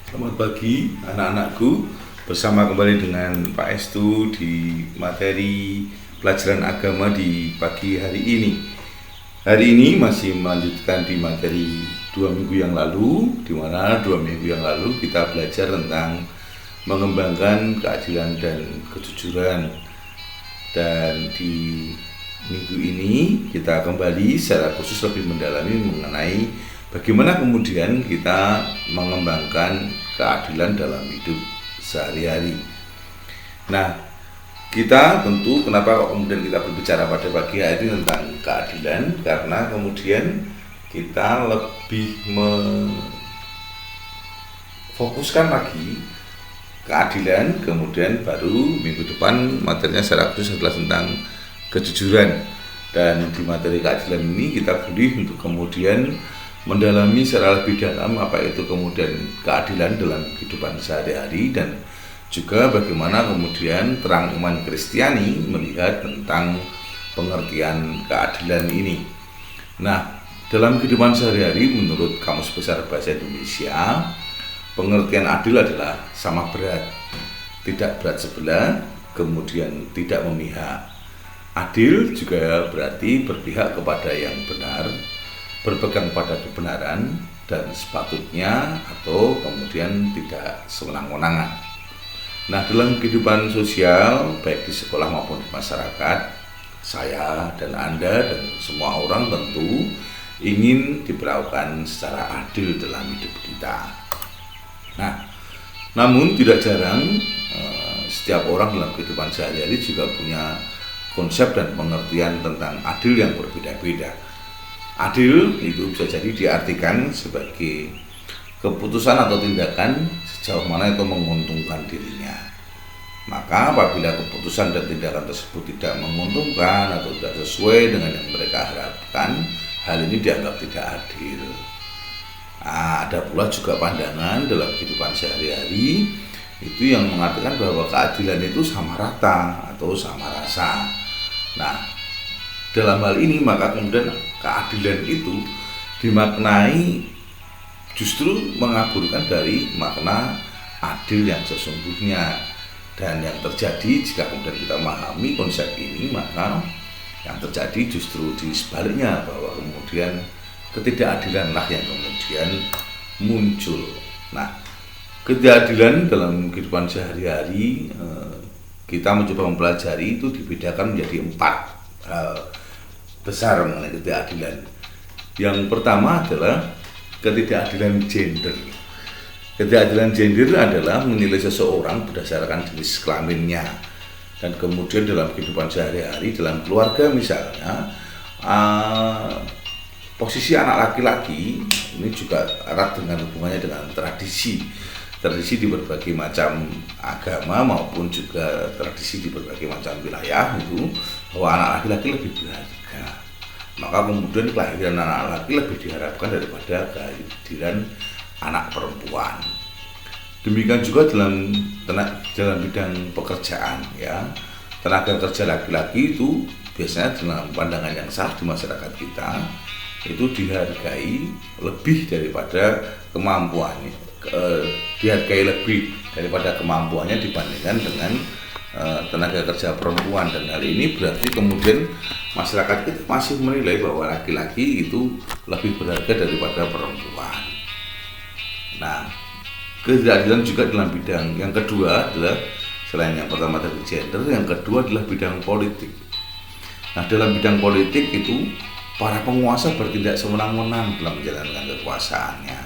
Selamat pagi anak-anakku, bersama kembali dengan Pak Estu di materi pelajaran agama di pagi hari ini. Hari ini masih melanjutkan di materi 2 minggu yang lalu, di mana 2 minggu yang lalu kita belajar tentang mengembangkan keadilan dan kejujuran. Dan di minggu ini kita kembali secara khusus lebih mendalami mengenai bagaimana kemudian kita mengembangkan keadilan dalam hidup sehari-hari. Nah, kita tentu kenapa kemudian kita berbicara pada pagi hari tentang keadilan, karena kemudian kita lebih memfokuskan lagi keadilan, kemudian baru minggu depan materinya secara khusus adalah tentang kejujuran. Dan di materi keadilan ini kita pilih untuk kemudian mendalami secara lebih dalam apa itu kemudian keadilan dalam kehidupan sehari-hari, dan juga bagaimana kemudian terang iman Kristiani melihat tentang pengertian keadilan ini. Nah, dalam kehidupan sehari-hari menurut Kamus Besar Bahasa Indonesia, pengertian adil adalah sama berat, tidak berat sebelah, kemudian tidak memihak. Adil juga berarti berpihak kepada yang benar, berpegang pada kebenaran dan sepatutnya, atau kemudian tidak sewenang-wenangan. Nah, dalam kehidupan sosial baik di sekolah maupun di masyarakat, saya dan Anda dan semua orang tentu ingin diperlakukan secara adil dalam hidup kita. Nah, namun tidak jarang setiap orang dalam kehidupan sehari-hari juga punya konsep dan pengertian tentang adil yang berbeda-beda. Adil itu bisa jadi diartikan sebagai keputusan atau tindakan sejauh mana itu menguntungkan dirinya. Maka apabila keputusan dan tindakan tersebut tidak menguntungkan atau tidak sesuai dengan yang mereka harapkan, hal ini dianggap tidak adil. Nah, ada pula juga pandangan dalam kehidupan sehari-hari itu yang mengatakan bahwa keadilan itu sama rata atau sama rasa. Nah, dalam hal ini maka kemudian keadilan itu dimaknai justru mengaburkan dari makna adil yang sesungguhnya. Dan yang terjadi jika kemudian kita memahami konsep ini, maka yang terjadi justru di sebaliknya, bahwa kemudian ketidakadilanlah yang kemudian muncul. Nah, ketidakadilan dalam kehidupan sehari-hari kita mencoba mempelajari itu dibedakan menjadi 4 hal besar mengenai ketidakadilan. Yang pertama adalah ketidakadilan gender. Ketidakadilan gender adalah menilai seseorang berdasarkan jenis kelaminnya, dan kemudian dalam kehidupan sehari-hari dalam keluarga misalnya, posisi anak laki-laki ini juga erat dengan hubungannya dengan tradisi di berbagai macam agama maupun juga tradisi di berbagai macam wilayah, itu bahwa anak laki-laki lebih berharga. Maka kemudian kelahiran anak laki lebih diharapkan daripada kehadiran anak perempuan. Demikian juga dalam bidang pekerjaan, ya, tenaga kerja laki-laki itu biasanya dalam pandangan yang sah di masyarakat kita itu dihargai lebih daripada kemampuannya, kemampuannya dibandingkan dengan tenaga kerja perempuan. Dan hal ini berarti kemudian masyarakat kita masih menilai bahwa laki-laki itu lebih berharga daripada perempuan. Nah, ketidakadilan juga dalam bidang yang kedua adalah, selain yang pertama tadi gender, yang kedua adalah bidang politik. Nah, dalam bidang politik itu para penguasa bertindak sewenang-wenang dalam menjalankan kekuasaannya,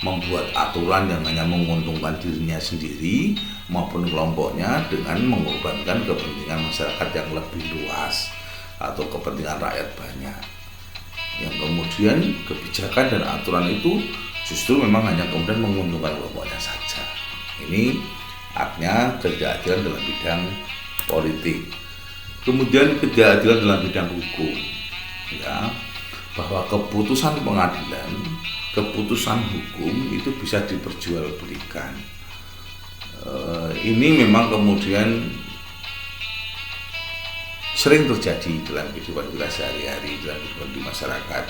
membuat aturan yang hanya menguntungkan dirinya sendiri maupun kelompoknya dengan mengorbankan kepentingan masyarakat yang lebih luas atau kepentingan rakyat banyak. Yang kemudian kebijakan dan aturan itu justru memang hanya kemudian menguntungkan kelompoknya saja. Ini artinya ketidakadilan dalam bidang politik. Kemudian ketidakadilan dalam bidang hukum, ya, bahwa keputusan pengadilan, keputusan hukum itu bisa diperjualbelikan. Ini memang kemudian sering terjadi dalam kehidupan kita sehari-hari, dalam kehidupan di masyarakat,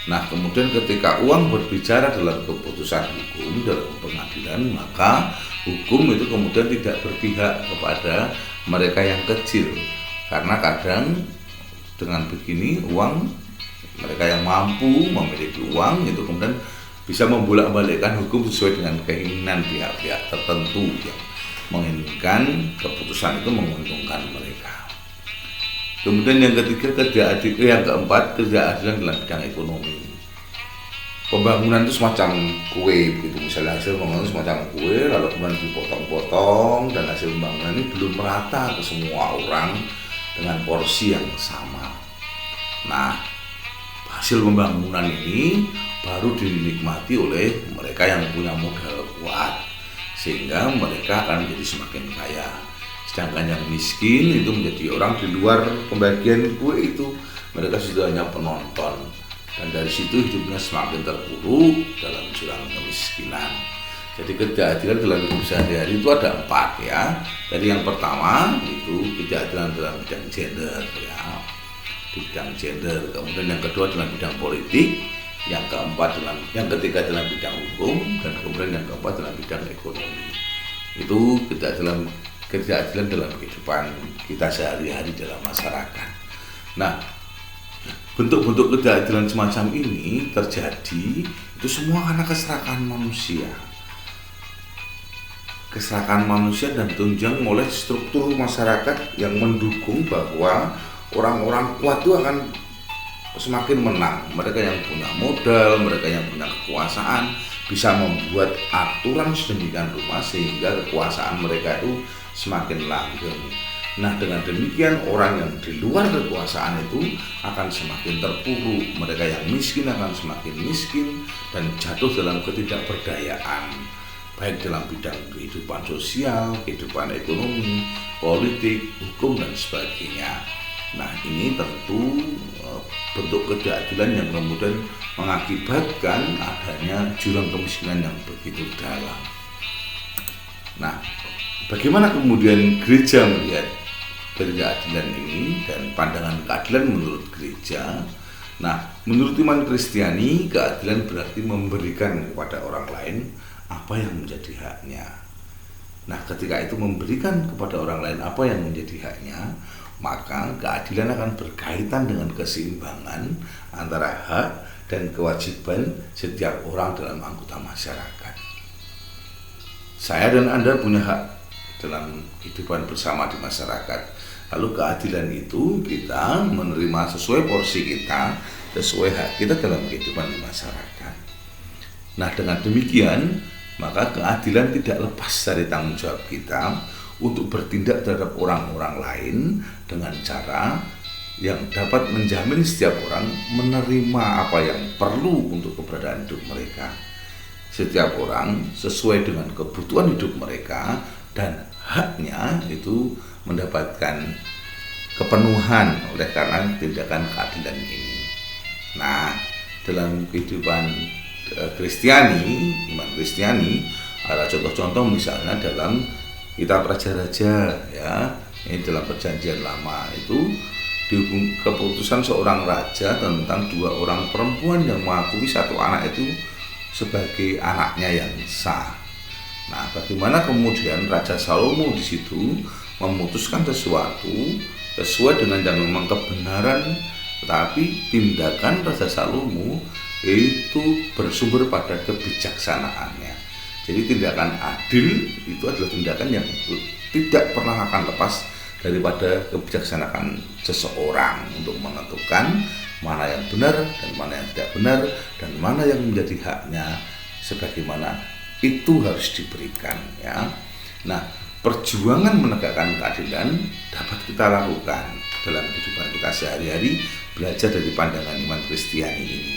Nah, kemudian ketika uang berbicara dalam keputusan hukum, dalam pengadilan, maka hukum itu kemudian tidak berpihak kepada mereka yang kecil. Karena kadang dengan begini uang, mereka yang mampu memiliki uang itu kemudian bisa membolak-balikkan hukum sesuai dengan keinginan pihak-pihak tertentu yang menginginkan keputusan itu menguntungkan mereka. Kemudian yang ketiga, yang keempat, ketidakadilan dalam bidang ekonomi. Pembangunan itu semacam kue, begitu. Misalnya hasil pembangunan semacam kue, lalu kemudian dipotong-potong, dan hasil pembangunan ini belum merata ke semua orang dengan porsi yang sama. Nah, hasil pembangunan ini baru dinikmati oleh mereka yang punya modal kuat, sehingga mereka akan menjadi semakin kaya. Sedangkan yang miskin itu menjadi orang di luar pembagian kue itu, mereka sudah hanya penonton, dan dari situ hidupnya semakin terpuruk dalam jurang kemiskinan. Jadi ketidakadilan dalam hidup sehari-hari itu ada 4 ya. Jadi yang pertama itu ketidakadilan dalam bidang gender ya, di bidang gender. Kemudian yang kedua dalam bidang politik, yang ketiga dalam bidang hukum, dan kemudian yang keempat dalam bidang ekonomi. Itu ketidakadilan dalam kehidupan kita sehari-hari dalam masyarakat. Nah, bentuk-bentuk ketidakadilan semacam ini terjadi itu semua karena keserakahan manusia. Keserakahan manusia dan ditunjang oleh struktur masyarakat yang mendukung bahwa orang-orang kuat itu akan semakin menang. Mereka yang punya modal, mereka yang punya kekuasaan bisa membuat aturan sedemikian rupa sehingga kekuasaan mereka itu semakin langgeng. Nah, dengan demikian orang yang di luar kekuasaan itu akan semakin terpuruk, mereka yang miskin akan semakin miskin dan jatuh dalam ketidakberdayaan, baik dalam bidang kehidupan sosial, kehidupan ekonomi, politik, hukum, dan sebagainya. Nah, ini tentu bentuk ketidakadilan yang kemudian mengakibatkan adanya jurang kemiskinan yang begitu dalam. Nah, bagaimana kemudian gereja melihat ketidakadilan ini dan pandangan keadilan menurut gereja? Nah, menurut iman Kristiani, keadilan berarti memberikan kepada orang lain apa yang menjadi haknya. Nah, ketika itu memberikan kepada orang lain apa yang menjadi haknya, maka keadilan akan berkaitan dengan keseimbangan antara hak dan kewajiban setiap orang dalam anggota masyarakat. Saya dan Anda punya hak dalam kehidupan bersama di masyarakat. Lalu keadilan itu kita menerima sesuai porsi kita, sesuai hak kita dalam kehidupan di masyarakat. Nah, dengan demikian maka keadilan tidak lepas dari tanggung jawab kita untuk bertindak terhadap orang-orang lain dengan cara yang dapat menjamin setiap orang menerima apa yang perlu untuk keberadaan hidup mereka. Setiap orang sesuai dengan kebutuhan hidup mereka dan haknya itu mendapatkan kepenuhan oleh karena tindakan keadilan ini. Nah, dalam kehidupan Kristiani, iman Kristiani, ada contoh-contoh misalnya dalam kitab Raja-Raja ya, ini dalam Perjanjian Lama itu dihukum keputusan seorang raja tentang 2 orang perempuan yang mengakui satu anak itu sebagai anaknya yang sah. Nah, bagaimana kemudian Raja Salomo di situ memutuskan sesuatu sesuai dengan yang memang kebenaran, tetapi tindakan Raja Salomo itu bersumber pada kebijaksanaannya. Jadi tindakan adil itu adalah tindakan yang tidak pernah akan lepas daripada kebijaksanaan seseorang untuk menentukan mana yang benar dan mana yang tidak benar dan mana yang menjadi haknya sebagaimana itu harus diberikan ya. Nah, perjuangan menegakkan keadilan dapat kita lakukan dalam kehidupan kita sehari-hari belajar dari pandangan iman Kristiani ini,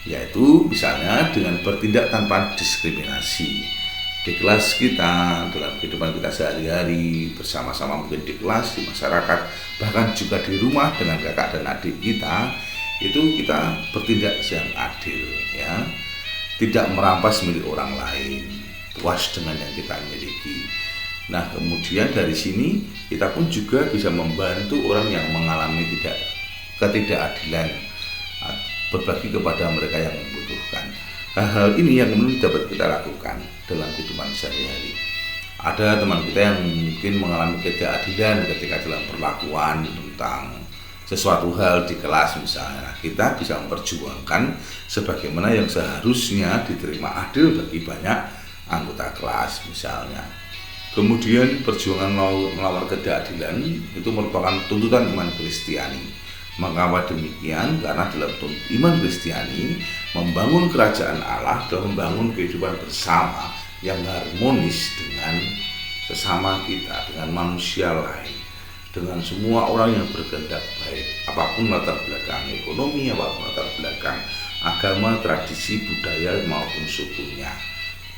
yaitu misalnya dengan bertindak tanpa diskriminasi di kelas kita, dalam kehidupan kita sehari-hari, bersama-sama mungkin di kelas, di masyarakat, bahkan juga di rumah dengan kakak dan adik kita, itu kita bertindak yang adil ya, tidak merampas milik orang lain, puas dengan yang kita miliki. Nah, kemudian dari sini kita pun juga bisa membantu orang yang mengalami ketidakadilan berbagi kepada mereka yang membutuhkan. Hal-hal ini yang dapat kita lakukan dalam kehidupan sehari-hari. Ada teman kita yang mungkin mengalami ketidakadilan ketika dalam perlakuan tentang sesuatu hal di kelas misalnya. Kita bisa memperjuangkan sebagaimana yang seharusnya diterima adil bagi banyak anggota kelas misalnya. Kemudian perjuangan melawan ketidakadilan itu merupakan tuntutan iman Kristiani. Mengapa demikian? Karena dalam iman Kristiani membangun kerajaan Allah dan membangun kehidupan bersama yang harmonis dengan sesama kita, dengan manusia lain, dengan semua orang yang berkehendak baik, apapun latar belakang ekonomi, apapun latar belakang agama, tradisi, budaya maupun sukunya.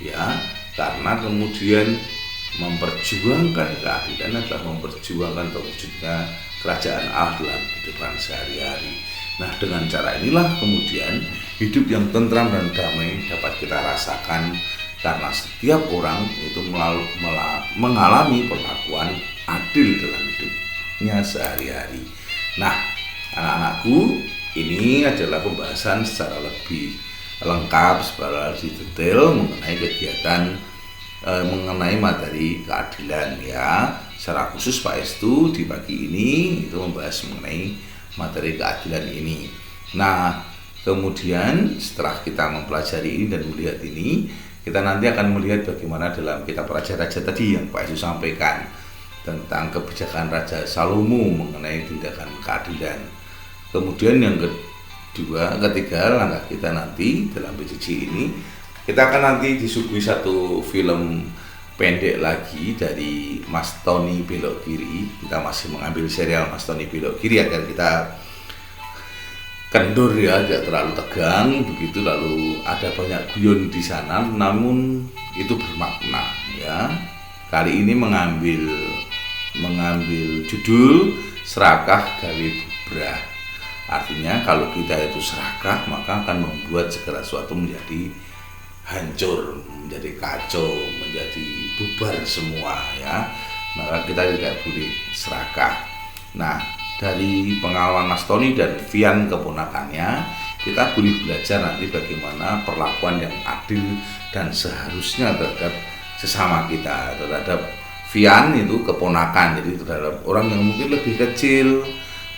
Ya, karena kemudian memperjuangkan keadilan adalah memperjuangkan terwujudnya kerajaan Allah dalam kehidupan sehari-hari. Nah, dengan cara inilah kemudian hidup yang tentram dan damai dapat kita rasakan karena setiap orang itu mengalami perlakuan adil dalam hidupnya sehari-hari. Nah, anak-anakku, ini adalah pembahasan secara lebih lengkap, secara lebih detail mengenai kegiatan mengenai materi keadilan ya. Secara khusus Pak Estu di pagi ini itu membahas mengenai materi keadilan ini. Nah, kemudian setelah kita mempelajari ini dan melihat ini, kita nanti akan melihat bagaimana dalam kitab Raja-Raja tadi yang Pak Estu sampaikan tentang kebijakan Raja Salomo mengenai tindakan keadilan. Kemudian yang ketiga langkah kita nanti dalam PJJ ini, kita akan nanti disuguhi satu film pendek lagi dari Mas Tony Belok Kiri. Kita masih mengambil serial Mas Tony Belok Kiri agar kita kendur ya, tidak terlalu tegang begitu. Lalu ada banyak guyon di sana, namun itu bermakna ya. Kali ini mengambil judul Serakah Gawe Bubrah. Artinya kalau kita itu serakah, maka akan membuat segala sesuatu menjadi hancur, menjadi kacau, menjadi bubar semua ya. Maka kita tidak boleh serakah. Nah, dari pengalaman Mas Tony dan Vian keponakannya, kita boleh belajar nanti bagaimana perlakuan yang adil dan seharusnya terhadap sesama kita. Terhadap Vian itu keponakan, jadi terhadap orang yang mungkin lebih kecil,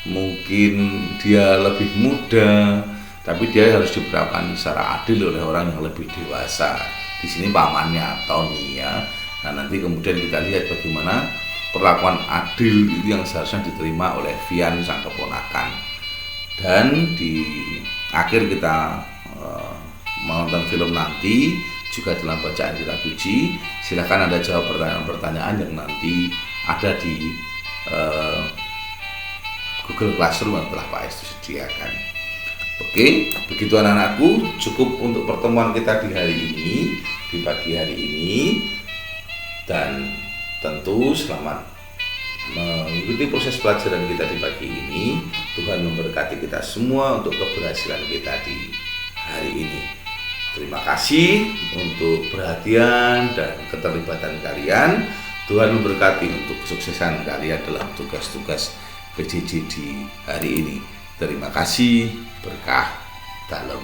mungkin dia lebih muda, tapi dia harus diperlakukan secara adil oleh orang yang lebih dewasa. Di sini pamannya Tony ya. Nah, nanti kemudian kita lihat bagaimana perlakuan adil itu yang seharusnya diterima oleh Vian sang keponakan. Dan di akhir kita menonton film nanti juga dalam bacaan kita puji, silakan Anda jawab pertanyaan-pertanyaan yang nanti ada di Google Classroom yang telah Pak Estu sediakan. Oke, begitu anak-anakku, cukup untuk pertemuan kita di hari ini, di pagi hari ini. Dan tentu selamat mengikuti proses pelajaran kita di pagi ini. Tuhan memberkati kita semua untuk keberhasilan kita di hari ini. Terima kasih untuk perhatian dan keterlibatan kalian. Tuhan memberkati untuk kesuksesan kalian dalam tugas-tugas PJJ di hari ini. Terima kasih, berkah dalam